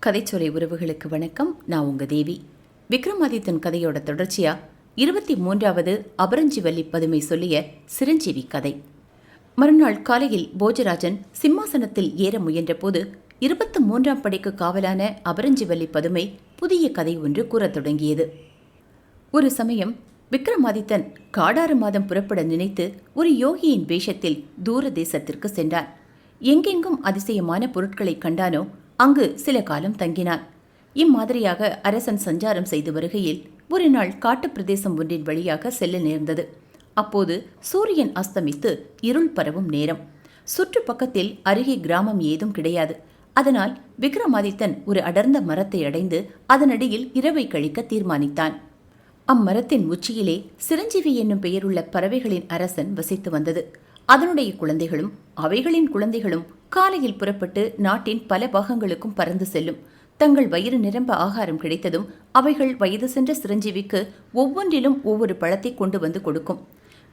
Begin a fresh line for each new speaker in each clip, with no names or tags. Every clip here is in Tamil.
கதைச்சொலை உறவுகளுக்கு வணக்கம். நான் உங்க தேவி. விக்ரமாதித்தன் கதையோட தொடர்ச்சியா 23வது அபரஞ்சிவல்லி பதுமை சொல்லிய சிரஞ்சீவி கதை. மறுநாள் காலையில் போஜராஜன் சிம்மாசனத்தில் ஏற முயன்ற போது 23ஆம் படைக்கு காவலான அபரஞ்சிவல்லி பதுமை புதிய கதை ஒன்று கூறத் தொடங்கியது. ஒரு சமயம் விக்ரமாதித்தன் காடாறு மாதம் புறப்பட நினைத்து ஒரு யோகியின் வேஷத்தில் தூர தேசத்திற்கு சென்றான். எங்கெங்கும் அதிசயமான பொருட்களை கண்டானோ அங்கு சில காலம் தங்கினான். இம்மாதிரியாக அரசன் சஞ்சாரம் செய்து வருகையில் ஒரு நாள் காட்டுப் பிரதேசம் ஒன்றின் வழியாக செல்ல நேர்ந்தது. அப்போது சூரியன் அஸ்தமித்து இருள் பரவும் நேரம். சுற்று பக்கத்தில் அருகே கிராமம் ஏதும் கிடையாது. அதனால் விக்ரமாதித்தன் ஒரு அடர்ந்த மரத்தை அடைந்து அதனடியில் இரவை கழிக்க தீர்மானித்தான். அம்மரத்தின் உச்சியிலே சிரஞ்சீவி என்னும் பெயருள்ள பறவைகளின் அரசன் வசித்து வந்தது. அதனுடைய குழந்தைகளும் அவைகளின் குழந்தைகளும் காலையில் புறப்பட்டு நாட்டின் பல பாகங்களுக்கும் பறந்து செல்லும். தங்கள் வயிறு நிரம்ப ஆகாரம் கிடைத்ததும் அவைகள் வயது சென்ற சிரஞ்சீவிக்கு ஒவ்வொன்றிலும் ஒவ்வொரு பழத்தை கொண்டு வந்து கொடுக்கும்.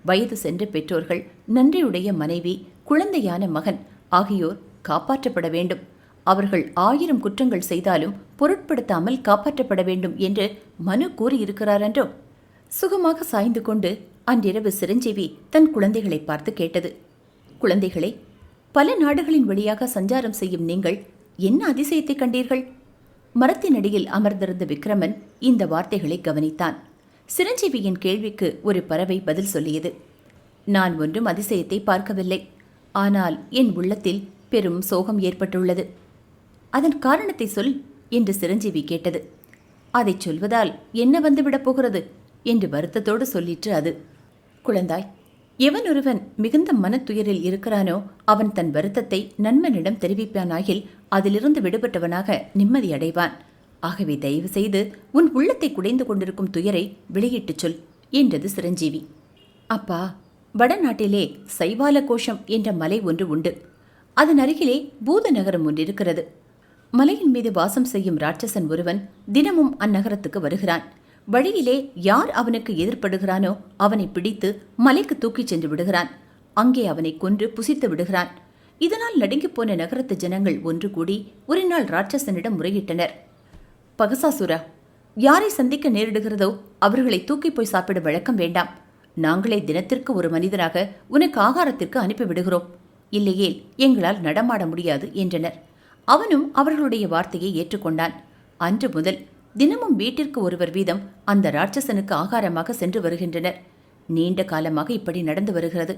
வயது சென்ற பெற்றோர்கள், நன்றியுடைய மனைவி, குழந்தையான மகன் ஆகியோர் காப்பாற்றப்பட வேண்டும். அவர்கள் 1000 குற்றங்கள் செய்தாலும் பொருட்படுத்தாமல் காப்பாற்றப்பட வேண்டும் என்று மனு கூறியிருக்கிறாரன்றோ. சுகமாக சாய்ந்து கொண்டு அன்றிரவு சிரஞ்சீவி தன் குழந்தைகளை பார்த்து கேட்டது. குழந்தைகளே, பல நாடுகளின் வழியாக சஞ்சாரம் செய்யும் நீங்கள் என்ன அதிசயத்தை கண்டீர்கள்? மரத்தின் அடியில் அமர்ந்திருந்த விக்ரமன் இந்த வார்த்தைகளை கவனித்தான். சிரஞ்சீவியின் கேள்விக்கு ஒரு பறவை பதில் சொல்லியது. நான் ஒன்றும் அதிசயத்தை பார்க்கவில்லை. ஆனால் என் உள்ளத்தில் பெரும் சோகம் ஏற்பட்டுள்ளது. அதன் காரணத்தை சொல் என்று சிரஞ்சீவி கேட்டது. அதை சொல்வதால் என்ன வந்துவிடப் போகிறது என்று வருத்தத்தோடு சொல்லிற்று அது. குழந்தாய், எவன் ஒருவன் மிகுந்த மனத்துயரில் இருக்கிறானோ அவன் தன் வருத்தத்தை நண்பனிடம் தெரிவிப்பானாகில் அதிலிருந்து விடுபட்டவனாக நிம்மதி அடைவான். ஆகவே தயவு செய்து உன் உள்ளத்தை குடைந்து கொண்டிருக்கும் துயரை வெளியிட்டுச் சொல் என்றது சிரஞ்சீவி. அப்பா, வடநாட்டிலே சைவால கோஷம் என்ற மலை ஒன்று உண்டு. அதன் அருகிலே பூத நகரம் ஒன்று இருக்கிறது. மலையின் மீது வாசம் செய்யும் ராட்சசன் ஒருவன் தினமும் அந்நகரத்துக்கு வருகிறான். வழியிலே யார் அவனுக்கு எதிர்ப்படுகிறானோ அவனை பிடித்து மலைக்கு தூக்கிச் சென்று விடுகிறான். அங்கே அவனை கொன்று புசித்து விடுகிறான். இதனால் நடுங்கி போன நகரத்து ஜனங்கள் ஒன்று கூடி ஒரு நாள் ராட்சசனிடம் முறையிட்டனர். பகசாசுரா, யாரை சந்திக்க நேரிடுகிறதோ அவர்களை தூக்கி போய் சாப்பிட வழக்கம் வேண்டாம். நாங்களே தினத்திற்கு ஒரு மனிதராக உனக்கு ஆகாரத்திற்கு அனுப்பிவிடுகிறோம். இல்லையேல் எங்களால் நடமாட முடியாது என்றனர். அவனும் அவர்களுடைய வார்த்தையை ஏற்றுக்கொண்டான். அன்று முதல் தினமும் வீட்டிற்கு ஒருவர் வீதம் அந்த ராட்சசனுக்கு ஆகாரமாக சென்று வருகின்றனர். நீண்ட காலமாக இப்படி நடந்து வருகிறது.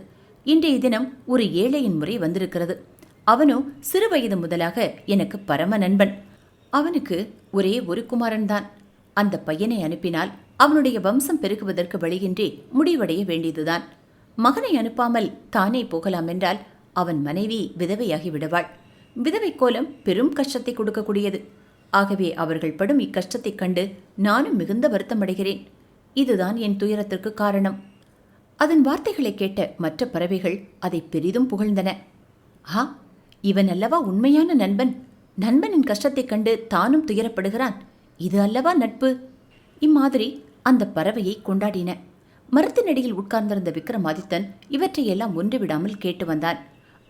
இன்றைய தினம் ஒரு ஏழையின் முறை வந்திருக்கிறது. அவனோ சிறு வயது முதலாக எனக்கு பரம நண்பன். அவனுக்கு ஒரே ஒரு குமாரன்தான். அந்த பையனை அனுப்பினால் அவனுடைய வம்சம் பெருகுவதற்கு வழியின்றி முடிவடைய வேண்டியதுதான். மகனை அனுப்பாமல் தானே போகலாம் என்றால் அவன் மனைவி விதவையாகி விடுவாள். விதவை கோலம் பெரும் கஷ்டத்தை கொடுக்கக்கூடியது. ஆகவே அவர்கள் படும் இக்கஷ்டத்தைக் கண்டு நானும் மிகுந்த வருத்தமடைகிறேன். இதுதான் என் துயரத்திற்கு காரணம். அதன் வார்த்தைகளை கேட்ட மற்ற பறவைகள் அதை பெரிதும் புகழ்ந்தன. ஆ, இவன் அல்லவா உண்மையான நண்பன். நண்பனின் கஷ்டத்தைக் கண்டு தானும் துயரப்படுகிறான். இது அல்லவா நட்பு. இம்மாதிரி அந்த பறவையை கொண்டாடின. மரத்தினடியில் உட்கார்ந்திருந்த விக்ரமாதித்தன் இவற்றையெல்லாம் ஒன்றுவிடாமல் கேட்டு வந்தான்.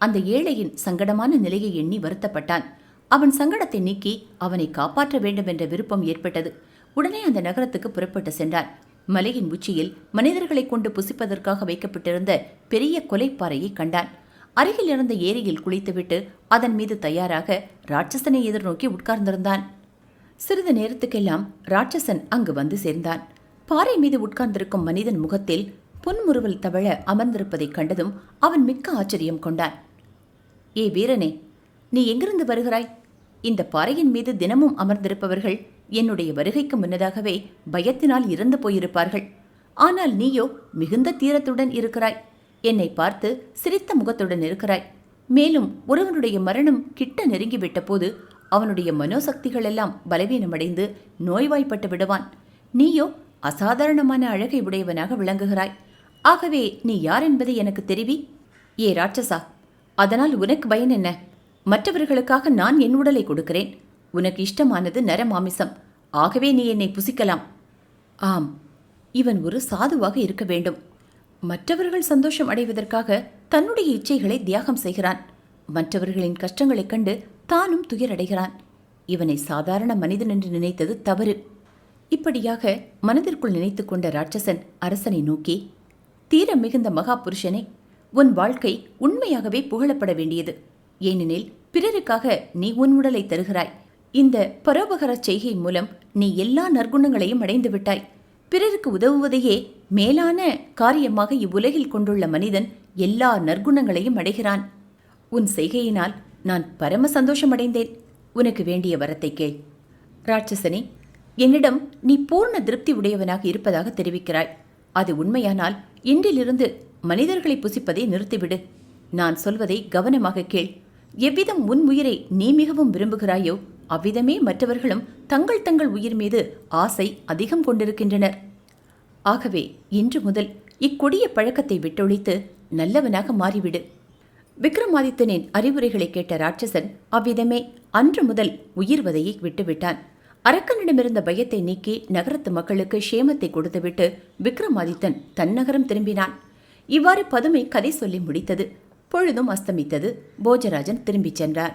அந்த ஏழையின் சங்கடமான நிலையை எண்ணி வருத்தப்பட்டான். அவன் சங்கடத்தை நீக்கி அவனை காப்பாற்ற வேண்டும் என்ற விருப்பம் ஏற்பட்டது. உடனே அந்த நகரத்துக்கு புறப்பட்டு சென்றான். மலையின் உச்சியில் மனிதர்களை கொண்டு புசிப்பதற்காக வைக்கப்பட்டிருந்த பெரிய கொலைப்பாறையை கண்டான். அருகில் இருந்த ஏரியில் குளித்துவிட்டு அதன் மீது தயாராக ராட்சசனை எதிர்நோக்கி உட்கார்ந்திருந்தான். சிறிது நேரத்துக்கெல்லாம் ராட்சசன் அங்கு வந்து சேர்ந்தான். பாறை மீது உட்கார்ந்திருக்கும் மனிதன் முகத்தில் புன்முறுவல் தவழ அமர்ந்திருப்பதைக் கண்டதும் அவன் மிக்க ஆச்சரியம் கொண்டான். ஏ வீரனே, நீ எங்கிருந்து வருகிறாய்? இந்த பாறையின் மீது தினமும் அமர்ந்திருப்பவர்கள் என்னுடைய வருகைக்கு முன்னதாகவே பயத்தினால் இறந்து போயிருப்பார்கள். ஆனால் நீயோ மிகுந்த தீரத்துடன் இருக்கிறாய். என்னை பார்த்து சிரித்த முகத்துடன் இருக்கிறாய். மேலும் ஒருவனுடைய மரணம் கிட்ட நெருங்கிவிட்ட போது அவனுடைய மனோசக்திகள் எல்லாம் பலவீனமடைந்து நோய்வாய்ப்பட்டு விடுவான். நீயோ அசாதாரணமான அழகை உடையவனாக விளங்குகிறாய். ஆகவே நீ யார் என்பதை எனக்கு தெரிவி. ஏ ராட்சசா, அதனால் உனக்கு பயன் என்ன? மற்றவர்களுக்காக நான் என் உடலை கொடுக்கிறேன். உனக்கு இஷ்டமானது நரமாமிசம். ஆகவே நீ என்னை புசிக்கலாம். ஆம், இவன் ஒரு சாதுவாக இருக்க வேண்டும். மற்றவர்கள் சந்தோஷம் அடைவதற்காக தன்னுடைய இச்சைகளை தியாகம் செய்கிறான். மற்றவர்களின் கஷ்டங்களைக் கண்டு தானும் துயரடைகிறான். இவனை சாதாரண மனிதன் என்று நினைத்தது தவறு. இப்படியாக மனதிற்குள் நினைத்து கொண்ட ராட்சசன் அரசனை நோக்கி, தீரம் மிகுந்த மகா புருஷனே, உன் வாழ்க்கை உண்மையாகவே புகழப்பட வேண்டியது. ஏனெனில் பிறருக்காக நீ உன் உடலை தருகிறாய். இந்த பரோபகார செய்கை மூலம் நீ எல்லா நற்குணங்களையும் அடைந்து விட்டாய். பிறருக்கு உதவுவதையே மேலான காரியமாக இவ்வுலகில் கொண்டுள்ள மனிதன் எல்லா நற்குணங்களையும் அடைகிறான். உன் செய்கையினால் நான் பரம சந்தோஷமடைந்தேன். உனக்கு வேண்டிய வரத்தை கேள். ராட்சசனே, என்னிடம் நீ பூர்ண திருப்தி உடையவனாக இருப்பதாக தெரிவிக்கிறாய். அது உண்மையானால் இன்றிலிருந்து மனிதர்களை புசிப்பதை நிறுத்திவிடு. நான் சொல்வதை கவனமாக கேள். எவ்விதம் உன் உயிரை நீ மிகவும் விரும்புகிறாயோ அவ்விதமே மற்றவர்களும் தங்கள் தங்கள் உயிர் மீது ஆசை அதிகம் கொண்டிருக்கின்றனர். ஆகவே இன்று முதல் இக்கொடிய பழக்கத்தை விட்டொழித்து நல்லவனாக மாறிவிடு. விக்ரமாதித்தனின் அறிவுரைகளை கேட்ட ராட்சசன் அவ்விதமே அன்று முதல் உயிர்வதையை விட்டுவிட்டான். அரக்கனிடமிருந்த பயத்தை நீக்கி நகரத்து மக்களுக்கு க்ஷேமத்தை கொடுத்துவிட்டு விக்ரமாதித்தன் தன் நகரம் திரும்பினான். இவ்வாறு பதுமை கதை சொல்லி முடித்தது. பொழுதும் அஸ்தமித்தது. போஜராஜன் திரும்பிச் சென்றார்.